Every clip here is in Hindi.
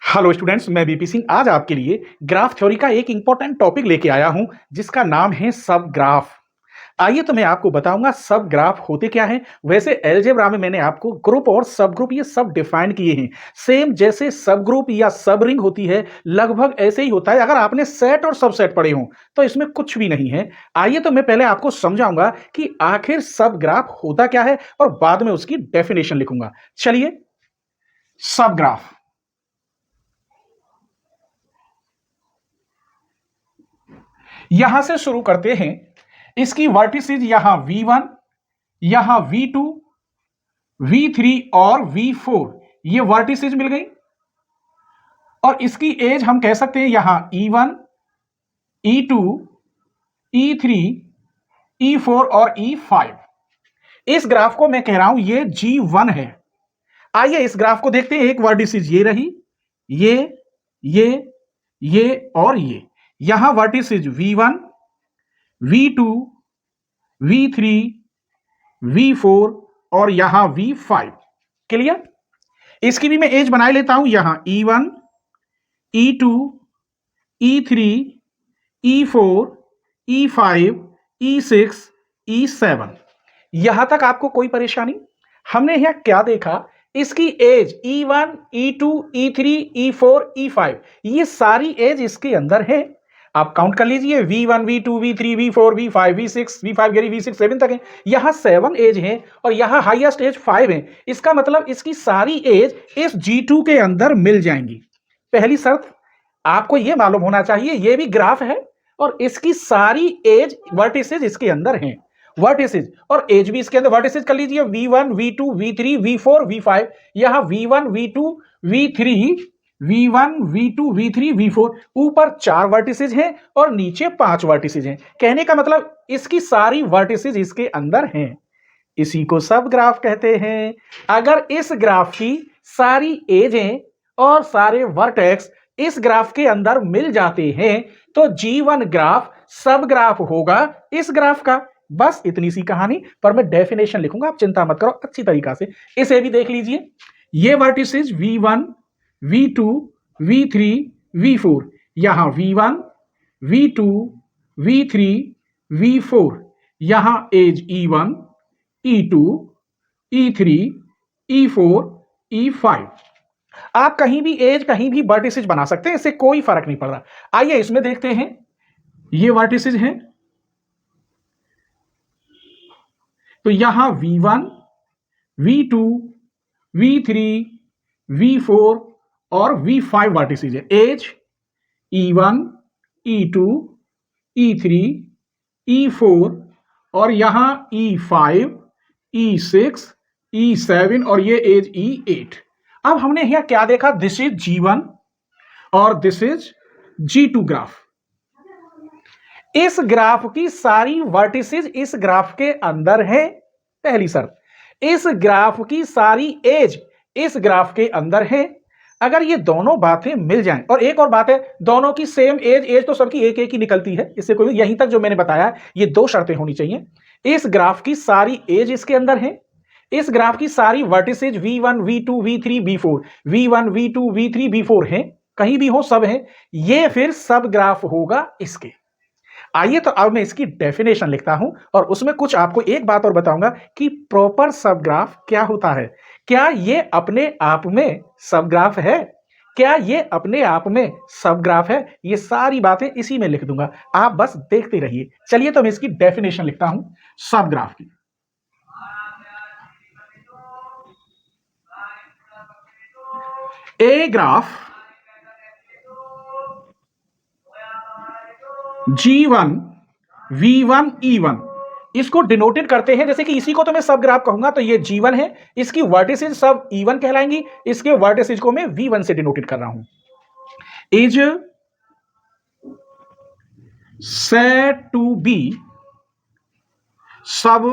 हेलो स्टूडेंट्स, मैं बीपी सिंह आज आपके लिए ग्राफ थ्योरी का एक इंपॉर्टेंट टॉपिक लेके आया हूं जिसका नाम है सब ग्राफ। आइए तो मैं आपको बताऊंगा सब ग्राफ होते क्या हैं। वैसे अलजेब्रा में मैंने आपको ग्रुप और सब ग्रुप ये सब डिफाइन किए हैं। सेम जैसे सब ग्रुप या सब रिंग होती है लगभग ऐसे ही होता है। अगर आपने सेट और सबसेट पढ़े हों तो इसमें कुछ भी नहीं है। आइए तो मैं पहले आपको समझाऊंगा कि आखिर सब ग्राफ होता क्या है और बाद में उसकी डेफिनेशन लिखूंगा। चलिए, सब ग्राफ यहां से शुरू करते हैं। इसकी वर्टिसेज यहां V1, यहां V2, V3 और V4 ये वर्टिसेज मिल गई। और इसकी एज हम कह सकते हैं यहां E1, E2, E3, E4 और E5। इस ग्राफ को मैं कह रहा हूं ये G1 है। आइए इस ग्राफ को देखते हैं। एक वर्टिसेज ये रही, ये ये और ये। यहां vertices V1, V2, V3, V4 और यहां V5। क्लियर? इसकी भी मैं एज बना लेता हूं। यहां E1, E2, E3, E4, E5, E6, E7। यहां तक आपको कोई परेशानी? हमने यहां क्या देखा? इसकी as E1, E2, E3, E4, E5 ये सारी एज इसके अंदर है। आप काउंट कर लीजिए, V1, V2, V3, V4, V5, V6, V5 गिरी V6 7 तक है। यहां 7 एज है और यहां हाईएस्ट एज 5 है। इसका मतलब इसकी सारी एज इस G2 के अंदर मिल जाएंगी। पहली शर्त आपको यह मालूम होना चाहिए, यह भी ग्राफ है और इसकी सारी एज वर्टिसेज इसके अंदर हैं। वर्टिसेज और एज भी इसके अंदर। वर्टिसेज कर लीजिए V1, V2, V3, V4, V5। यहां V1, V2, V3, V1, V2, V3, V4 ऊपर 4 वर्टिसेज हैं और नीचे 5 वर्टिसेज हैं। कहने का मतलब इसकी सारी वर्टिसेज इसके अंदर हैं। इसी को सब ग्राफ कहते हैं। अगर इस ग्राफ की सारी एजें और सारे वर्टेक्स इस ग्राफ के अंदर मिल जाते हैं तो G1 ग्राफ सब ग्राफ होगा इस ग्राफ का। बस इतनी सी कहानी। पर मैं डेफिनेशन लिखूंगा, आप चिंता मत करो, अच्छी तरीका से इसे भी देख लीजिए। ये vertices V1, V2, V3, V4। यहां V1, V2, V3, V4। यहां as E1, E2, E3, E4, E5। आप कहीं भी एज कहीं भी वर्टिसेज बना सकते हैं, इससे कोई फर्क नहीं पड़ रहा। आइए इसमें देखते हैं। ये वर्टिसेज हैं तो यहां V1, V2, V3, V4 और V5 वर्टिसेज है। As E1, E2, E3, E4 और यहां E5, E6, E7 और ये एज E8। अब हमने यहां क्या देखा? दिस इज G1 और दिस इज G2 ग्राफ। इस ग्राफ की सारी वर्टिसेज इस ग्राफ के अंदर है। पहली शर्त, इस ग्राफ की सारी एज इस ग्राफ के अंदर है। अगर ये दोनों बातें मिल जाएं, और एक और बात है, दोनों की सेम एज तो सबकी एक एक ही निकलती है, इससे कोई, यहीं तक जो मैंने बताया ये 2 शर्तें होनी चाहिए। इस ग्राफ की सारी एज इसके अंदर है। इस ग्राफ की सारी vertices V1, V2, V3, V4, V1, V2, V3, V4 हैं, कहीं भी हो सब हैं। ये फिर सब ग्राफ होगा इसके। आइए तो अब मैं इसकी डेफिनेशन लिखता हूं और उसमें कुछ आपको एक बात और बताऊंगा कि प्रॉपर सब ग्राफ क्या होता है। क्या ये अपने आप में सब ग्राफ है? क्या ये अपने आप में सब ग्राफ है? ये सारी बातें इसी में लिख दूंगा, आप बस देखते रहिए। चलिए तो मैं इसकी डेफिनेशन लिखता हूं सब ग्राफ की। A graph G1, V1, E1 इसको डिनोटेड करते हैं, जैसे कि इसी को तो मैं सब ग्राफ कहूंगा, तो ये G1 है, इसकी वर्टिसेज सब E1 कहलाएंगी, इसके वर्टिसेज को मैं V1 से डिनोटेड कर रहा हूं। Is said to be sub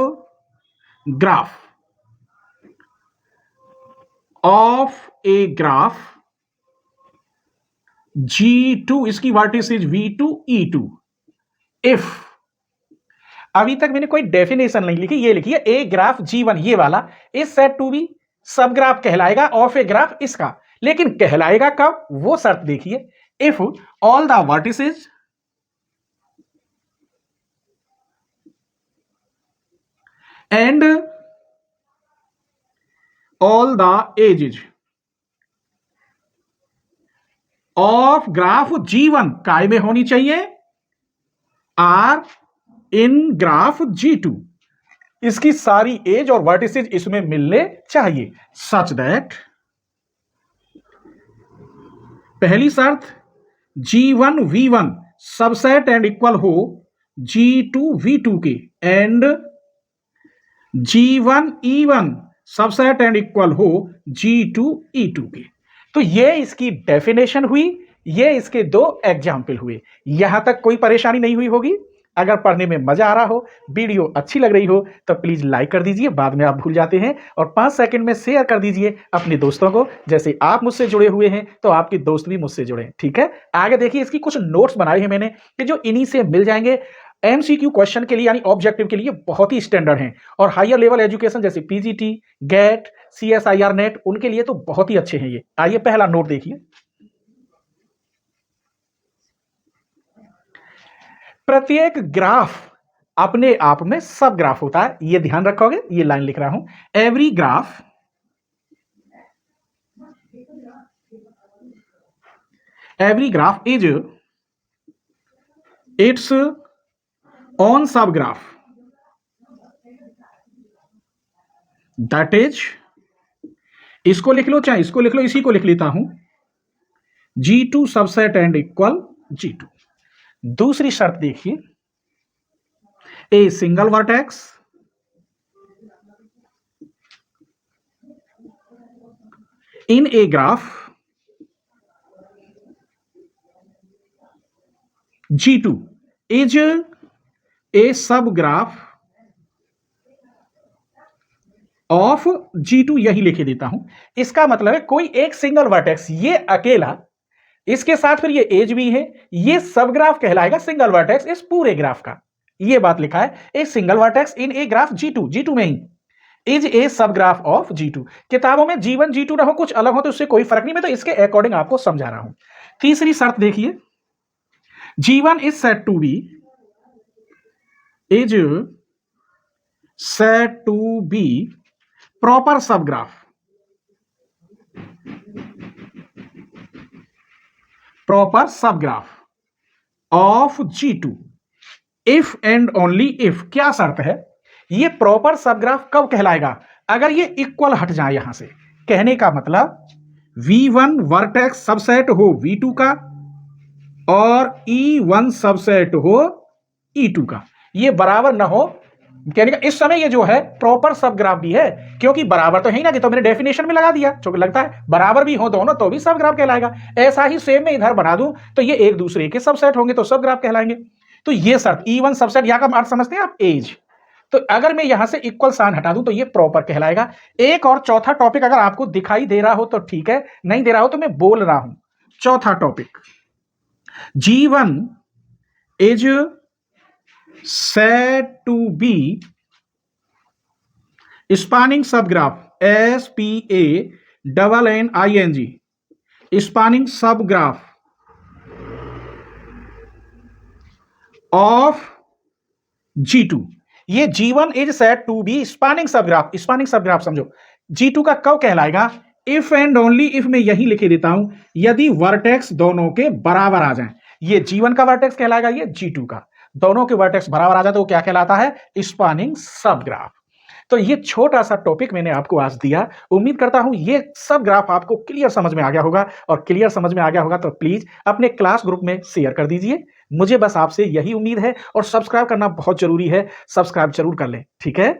graph of a graph G2, इसकी वर्टिसेज V2, E2 इफ, अभी तक मैंने कोई डेफिनेशन नहीं लिखी, ये लिखी है ए ग्राफ G1 ये वाला is said to be sub graph कहलाएगा ऑफ ए ग्राफ इसका। लेकिन कहलाएगा कब, वो शर्त देखिए। If all the vertices and all the edges of graph G1 काय में होनी चाहिए, आर इन ग्राफ G2, इसकी सारी एज और वर्टिसेज इसमें मिलने चाहिए, सच दैट पहली शर्त G1 V1 subset and equal हो G2 V2 के, and G1 E1 subset and equal हो G2 E2 के। तो ये इसकी डेफिनेशन हुई, ये इसके दो एग्जाम्पल हुए। यहां तक कोई परेशानी नहीं हुई होगी। अगर पढ़ने में मजा आ रहा हो, वीडियो अच्छी लग रही हो, तो प्लीज लाइक कर दीजिए, बाद में आप भूल जाते हैं, और 5 सेकंड में शेयर कर दीजिए अपने दोस्तों को। जैसे आप मुझसे जुड़े हुए हैं तो आपके दोस्त भी मुझसे जुड़े, ठीक है। आगे देखिए, इसकी कुछ नोट्स बनाए हैं मैंने कि जो इन्हीं से मिल जाएंगे एमसीक्यू क्वेश्चन के लिए, यानी ऑब्जेक्टिव के लिए बहुत ही स्टैंडर्ड हैं, और हायर लेवल एजुकेशन जैसे पीजीटी, गेट, सीएसआईआर नेट, उनके लिए तो बहुत ही अच्छे हैं ये। आइए पहला नोट देखिए। प्रत्येक ग्राफ अपने आप में सब ग्राफ होता है, ये ध्यान रखोगे, ये लाइन लिख रहा हूं। Every graph is it's on सब ग्राफ, दैट इज, इसको लिख लो चाहे इसको लिख लो, इसी को लिख लेता हूं, G2 subset and equal G2। दूसरी शर्त देखिए, a single vertex in A graph G2 is a सब ग्राफ ऑफ G2, यही लिखे देता हूं। इसका मतलब है कोई एक सिंगल वर्टेक्स, ये अकेला, इसके साथ फिर ये एज भी है, ये सब ग्राफ कहलाएगा सिंगल वर्टेक्स इस पूरे ग्राफ का। ये बात लिखा है, a single vertex in A graph G2 में ही इज ए सब ग्राफ ऑफ G2। किताबों में G1 G2 ना हो, कुछ अलग हो, तो उससे कोई फर्क नहीं, मैं तो इसके अकॉर्डिंग आपको समझा रहा हूं। तीसरी शर्त देखिए, G1 is said to be proper sub graph of G2 if and only if. क्या शर्त है, ये प्रॉपर सब ग्राफ कब कहलाएगा, अगर ये इक्वल हट जाए। यहां से कहने का मतलब V1 वर्टेक्स सबसेट हो V2 का और E1 सबसेट हो E2 का, ये बराबर ना हो। कहने का इस समय ये जो है प्रॉपर सब ग्राफ भी है, क्योंकि बराबर तो है ही ना, कि तो मैंने डेफिनेशन में लगा दिया, जो लगता है बराबर भी हो दोनों तो भी सब ग्राफ कहलाएगा। ऐसा ही सेम में इधर बना दूं तो ये एक दूसरे के सबसेट होंगे तो सब ग्राफ कहलाएंगे। तो ये शर्त E1 सबसेट, यहां का अर्थ समझते हैं आप, एज। तो अगर मैं यहां से इक्वल साइन हटा दूं तो ये प्रॉपर कहलाएगा। एक और चौथा टॉपिक अगर आपको दिखाई दे रहा हो तो ठीक है, नहीं दे रहा हो तो मैं बोल रहा हूं। चौथा topic, G1 is said to be spanning subgraph, SPANNING, spanning subgraph of G2। ये G1 is said to be spanning subgraph, spanning subgraph समझो, G2 का कब कहलाएगा, इफ एंड ओनली इफ में यही लिखे देता हूं, यदि वर्टेक्स दोनों के बराबर आ जाएं। ये G1 का वर्टेक्स कहलाएगा, ये G2 का, दोनों के वर्टेक्स बराबर आ जाए तो क्या कहलाता है, स्पानिंग सब ग्राफ। तो ये छोटा सा टॉपिक मैंने आपको आज दिया। उम्मीद करता हूं ये सब ग्राफ आपको क्लियर समझ में आ गया होगा, और क्लियर समझ में आ गया होगा तो प्लीज अपने क्लास ग्रुप में शेयर कर दीजिए। मुझे बस आपसे यही उम्मीद है, और सब्सक्राइब करना बहुत जरूरी है, सब्सक्राइब जरूर कर लें, ठीक है।